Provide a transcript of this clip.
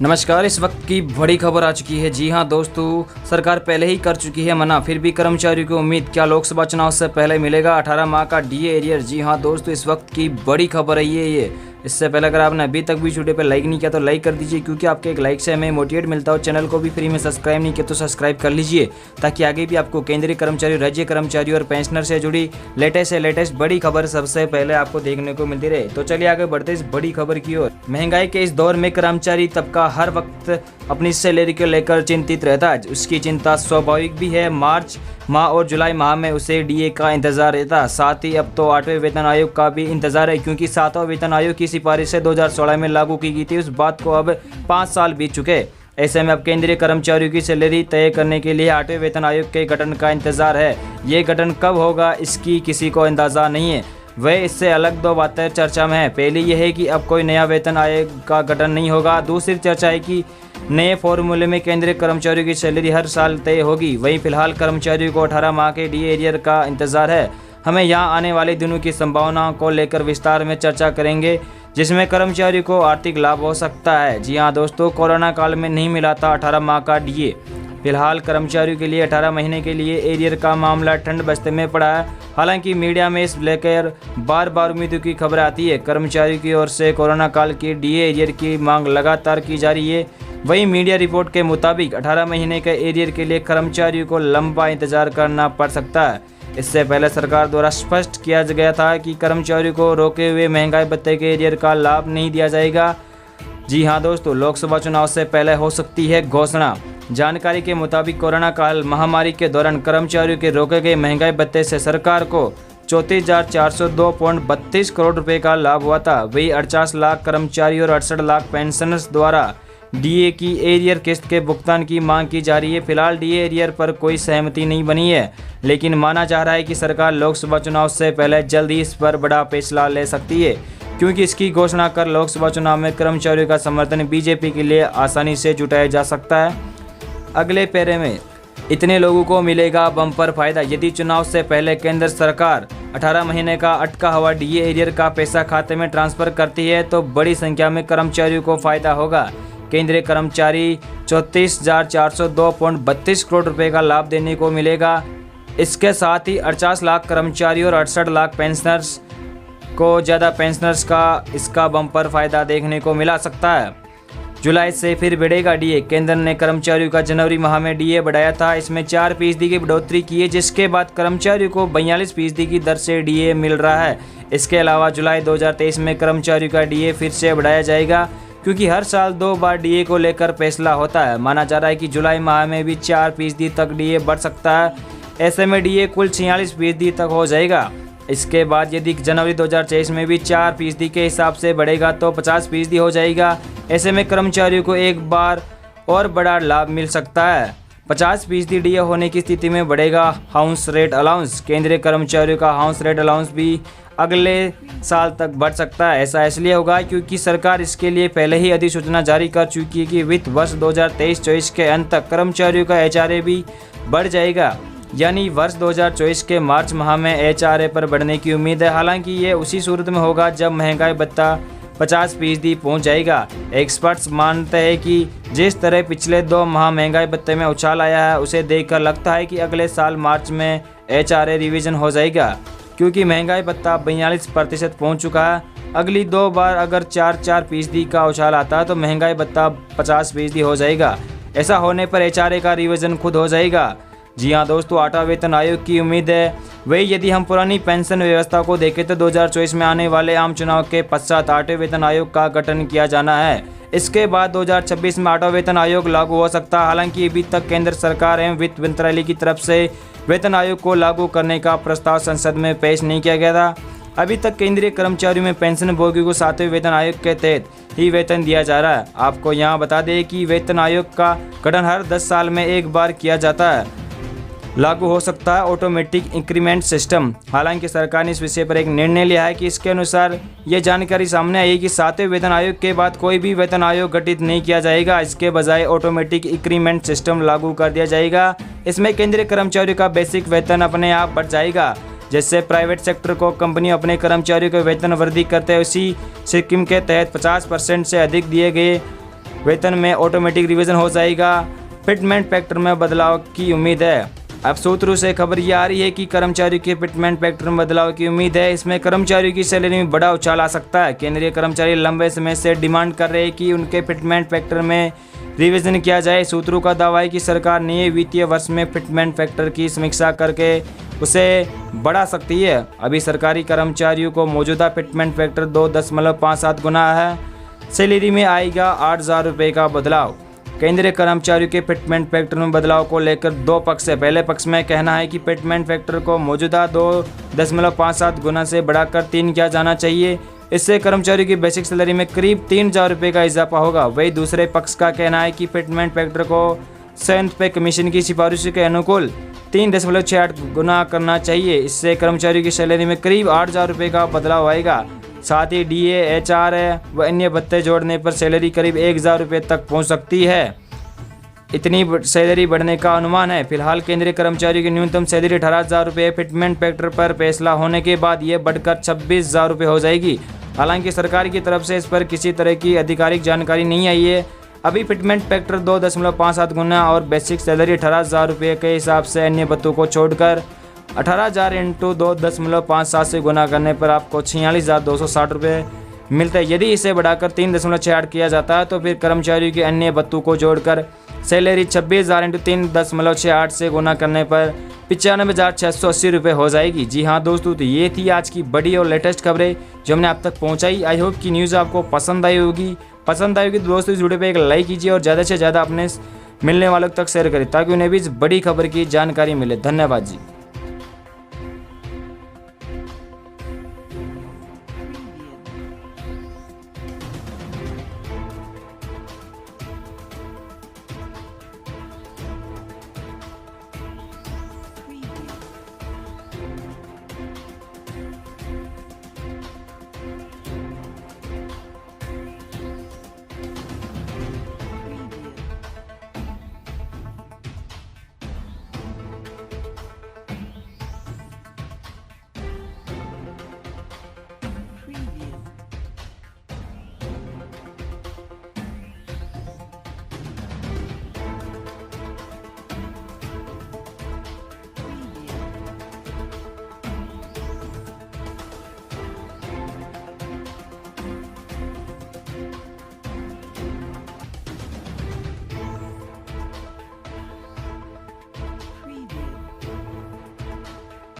नमस्कार। इस वक्त की बड़ी खबर आ चुकी है। जी हां दोस्तों, सरकार पहले ही कर चुकी है मना, फिर भी कर्मचारियों की उम्मीद क्या लोकसभा चुनाव से पहले मिलेगा 18 माह का डीए एरियर। जी हां दोस्तों, इस वक्त की बड़ी खबर है ये। इससे पहले अगर आपने अभी तक भी वीडियो पे लाइक नहीं किया तो लाइक कर दीजिए, क्योंकि आपके एक लाइक से हमें मोटिवेट मिलता है। चैनल को भी फ्री में सब्सक्राइब नहीं किया तो सब्सक्राइब कर लीजिए, ताकि आगे भी आपको केंद्रीय कर्मचारी, राज्य कर्मचारी और पेंशनर से जुड़ी लेटेस्ट बड़ी खबर सबसे पहले आपको देखने को मिलती रहे। तो चलिए आगे बढ़ते इस बड़ी खबर की ओर। महंगाई के इस दौर में कर्मचारी तबका हर वक्त अपनी सैलरी को लेकर चिंतित रहता है। उसकी चिंता स्वाभाविक भी है। मार्च माह और जुलाई माह में उसे डीए का इंतजार रहता। साथ ही अब तो 8वें वेतन आयोग का भी इंतजार है, क्योंकि 7वां वेतन आयोग की सिफारिश से 2016 में लागू की गई थी। उस बात को अब 5 साल बीत चुके। ऐसे में अब केंद्रीय कर्मचारियों की सैलरी तय करने के लिए 8वें वेतन आयोग के गठन का इंतजार है। ये गठन कब होगा इसकी किसी को अंदाजा नहीं है। वह इससे अलग दो बातें चर्चा में है। पहली यह है कि अब कोई नया वेतन आयोग का गठन नहीं होगा। दूसरी चर्चा है कि नए फॉर्मूले में केंद्रीय कर्मचारियों की सैलरी हर साल तय होगी। वहीं फिलहाल कर्मचारियों को 18 माह के डीए एरियर का इंतजार है। हमें यहाँ आने वाले दिनों की संभावनाओं को लेकर विस्तार में चर्चा करेंगे, जिसमें कर्मचारियों को आर्थिक लाभ हो सकता है। जी हाँ दोस्तों, कोरोना काल में नहीं मिला था 18 माह का डीए। फिलहाल कर्मचारियों के लिए 18 महीने के लिए एरियर का मामला ठंड बस्ते में पड़ा है। हालांकि मीडिया में इस लेकर बार बार उम्मीदों की खबर आती है। कर्मचारियों की ओर से कोरोना काल के डीए एरियर की मांग लगातार की जा रही है। वहीं मीडिया रिपोर्ट के मुताबिक 18 महीने के एरियर के लिए कर्मचारियों को लंबा इंतजार करना पड़ सकता है। इससे पहले सरकार द्वारा स्पष्ट किया गया था कि कर्मचारियों को रोके हुए महंगाई भत्ते के एरियर का लाभ नहीं दिया जाएगा। जी हाँ दोस्तों, लोकसभा चुनाव से पहले हो सकती है घोषणा। जानकारी के मुताबिक कोरोना काल महामारी के दौरान कर्मचारियों के रोके गए महंगाई भत्ते से सरकार को 34,402.32 करोड़ रुपए का लाभ हुआ था। वही 48 लाख कर्मचारी और 68 लाख पेंशनर्स द्वारा डीए की एरियर किस्त के भुगतान की मांग की जा रही है। फिलहाल डीए एरियर पर कोई सहमति नहीं बनी है, लेकिन माना जा रहा है कि सरकार लोकसभा चुनाव से पहले जल्द ही इस पर बड़ा फैसला ले सकती है, क्योंकि इसकी घोषणा कर लोकसभा चुनाव में कर्मचारियों का समर्थन बीजेपी के लिए आसानी से जुटाया जा सकता है। अगले पैरे में इतने लोगों को मिलेगा बम्पर फायदा। यदि चुनाव से पहले केंद्र सरकार 18 महीने का अटका हुआ डीए एरियर का पैसा खाते में ट्रांसफर करती है तो बड़ी संख्या में कर्मचारियों को फायदा होगा। केंद्रीय कर्मचारी 34,402.32 करोड़ रुपए का लाभ देने को मिलेगा। इसके साथ ही 48 लाख कर्मचारी और 68 लाख पेंशनर्स को ज़्यादा पेंशनर्स का इसका बम्पर फायदा देखने को मिला सकता है। जुलाई से फिर बढ़ेगा डीए। केंद्र ने कर्मचारियों का जनवरी माह में डीए बढ़ाया था। इसमें 4% की बढ़ोतरी की है, जिसके बाद कर्मचारियों को 42% की दर से डीए मिल रहा है। इसके अलावा जुलाई 2023 में कर्मचारियों का डीए फिर से बढ़ाया जाएगा, क्योंकि हर साल 2 बार डीए को लेकर फैसला होता है। माना जा रहा है कि जुलाई माह में भी 4% तक डीए बढ़ सकता है। ऐसे में डीए कुल 46% तक हो जाएगा। इसके बाद यदि जनवरी 2023 में भी 4% के हिसाब से बढ़ेगा तो 50% हो जाएगा। ऐसे में कर्मचारियों को एक बार और बड़ा लाभ मिल सकता है। 50% डीए होने की स्थिति में बढ़ेगा हाउस रेट अलाउंस। केंद्रीय कर्मचारियों का हाउस रेट अलाउंस भी अगले साल तक बढ़ सकता है। ऐसा इसलिए होगा क्योंकि सरकार इसके लिए पहले ही अधिसूचना जारी कर चुकी है कि वित्त वर्ष 2023-24 के अंत तक कर्मचारियों का एचआरए भी बढ़ जाएगा। यानी वर्ष 2024 के मार्च माह में एचआरए पर बढ़ने की उम्मीद है। हालांकि ये उसी सूरत में होगा जब महंगाई भत्ता 50% पहुंच जाएगा। एक्सपर्ट्स मानते हैं कि जिस तरह पिछले 2 माह महंगाई भत्ते में उछाल आया है, उसे देखकर लगता है कि अगले साल मार्च में एचआरए रिवीजन हो जाएगा, क्योंकि महंगाई भत्ता 42% पहुंच चुका है। अगली 2 बार अगर 4% का उछाल आता है तो महंगाई भत्ता 50% हो जाएगा। ऐसा होने पर एचआरए का रिवीजन खुद हो जाएगा। जी हाँ दोस्तों, 8वां वेतन आयोग की उम्मीद है। वही यदि हम पुरानी पेंशन व्यवस्था को देखें तो 2024 में आने वाले आम चुनाव के पश्चात 8वें वेतन आयोग का गठन किया जाना है। इसके बाद 2026 में 8वां वेतन आयोग लागू हो सकता है। हालांकि अभी तक केंद्र सरकार एवं वित्त मंत्रालय की तरफ से वेतन आयोग को लागू करने का प्रस्ताव संसद में पेश नहीं किया गया था। अभी तक केंद्रीय कर्मचारियों में पेंशन भोगियों को 7वें वेतन आयोग के तहत ही वेतन दिया जा रहा है। आपको यहाँ बता दें कि वेतन आयोग का गठन हर 10 साल में एक बार किया जाता है। लागू हो सकता है ऑटोमेटिक इंक्रीमेंट सिस्टम। हालांकि सरकार ने इस विषय पर एक निर्णय लिया है कि इसके अनुसार ये जानकारी सामने आई कि 7वें वेतन आयोग के बाद कोई भी वेतन आयोग गठित नहीं किया जाएगा। इसके बजाय ऑटोमेटिक इंक्रीमेंट सिस्टम लागू कर दिया जाएगा। इसमें केंद्रीय कर्मचारियों का बेसिक वेतन अपने आप बढ़ जाएगा। जैसे प्राइवेट सेक्टर को कंपनी अपने कर्मचारियों को वेतन वृद्धि करते हैं, उसी स्कीम के तहत 50% से अधिक दिए गए वेतन में ऑटोमेटिक रिवीजन हो जाएगा। फिटमेंट फैक्टर में बदलाव की उम्मीद है। अब सूत्रों से खबर ये आ रही है कि कर्मचारियों के फिटमेंट फैक्टर में बदलाव की उम्मीद है। इसमें कर्मचारियों की सैलरी में बड़ा उछाल आ सकता है। केंद्रीय कर्मचारी लंबे समय से डिमांड कर रहे हैं कि उनके फिटमेंट फैक्टर में रिवीजन किया जाए। सूत्रों का दावा है कि सरकार नए वित्तीय वर्ष में फिटमेंट फैक्टर की समीक्षा करके उसे बढ़ा सकती है। अभी सरकारी कर्मचारियों को मौजूदा फिटमेंट फैक्टर 2.57 गुना है। सैलरी में आएगा 8,000 रुपये का बदलाव। केंद्रीय कर्मचारियों के फिटमेंट फैक्टर में बदलाव को लेकर दो पक्ष है। पहले पक्ष में कहना है कि फिटमेंट फैक्टर को मौजूदा 2.57 गुना से बढ़ाकर 3 किया जाना चाहिए। इससे कर्मचारियों की बेसिक सैलरी में करीब 3,000 रुपये का इजाफा होगा। वही दूसरे पक्ष का कहना है कि फिटमेंट फैक्टर को संयुक्त पे कमीशन की सिफारिशों के अनुकूल 3.68 गुना करना चाहिए। इससे कर्मचारियों की सैलरी में करीब 8,000 रुपये का बदलाव आएगा। साथ ही DA, HR व अन्य भत्ते जोड़ने पर सैलरी करीब 1,000 रुपये तक पहुंच सकती है। इतनी सैलरी बढ़ने का अनुमान है। फिलहाल केंद्रीय कर्मचारियों की न्यूनतम सैलरी 18,000 रुपये। फिटमेंट फैक्टर पर फैसला होने के बाद ये बढ़कर 26,000 रुपये हो जाएगी। हालांकि सरकार की तरफ से इस पर किसी तरह की आधिकारिक जानकारी नहीं आई है। अभी फिटमेंट फैक्टर 2.57 गुना और बेसिक सैलरी 18,000 रुपये के हिसाब से अन्य भत्तों को छोड़कर 18,000 इंटू 2.57 से गुना करने पर आपको 46,260 रुपये मिलते हैं। यदि इसे बढ़ाकर 3.68 किया जाता है तो फिर कर्मचारियों के अन्य भत्तों को जोड़कर सैलरी 26,000 इंटू 3.68 से गुना करने पर 95,680 रुपये हो जाएगी। जी हाँ दोस्तों, तो ये थी आज की बड़ी और लेटेस्ट खबरें जो हमने आप तक पहुँचाई। आई होप कि न्यूज़ आपको पसंद आई होगी तो दोस्तों इस वीडियो पे एक लाइक कीजिए और ज़्यादा से ज़्यादा अपने मिलने वालों तक शेयर करें ताकि उन्हें भी इस बड़ी खबर की जानकारी मिले। धन्यवाद जी।